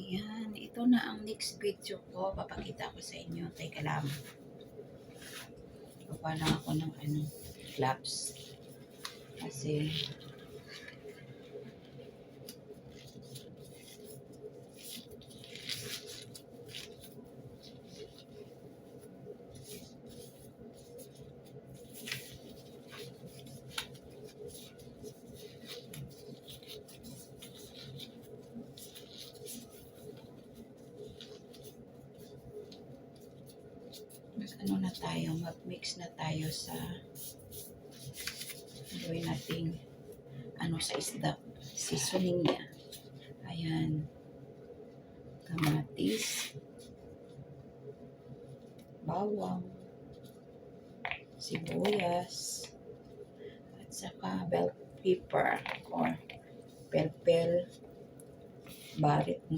Ayan, ito na ang next video ko. Papakita ko sa inyo. Teka lang. Kuha lang ako ng gloves. Kasi na tayo, mag-mix na tayo sa gawin nating sa isda, seasoning niya. Ayan, kamatis, bawang, sibuyas, at saka bell pepper or pelpel, barit kung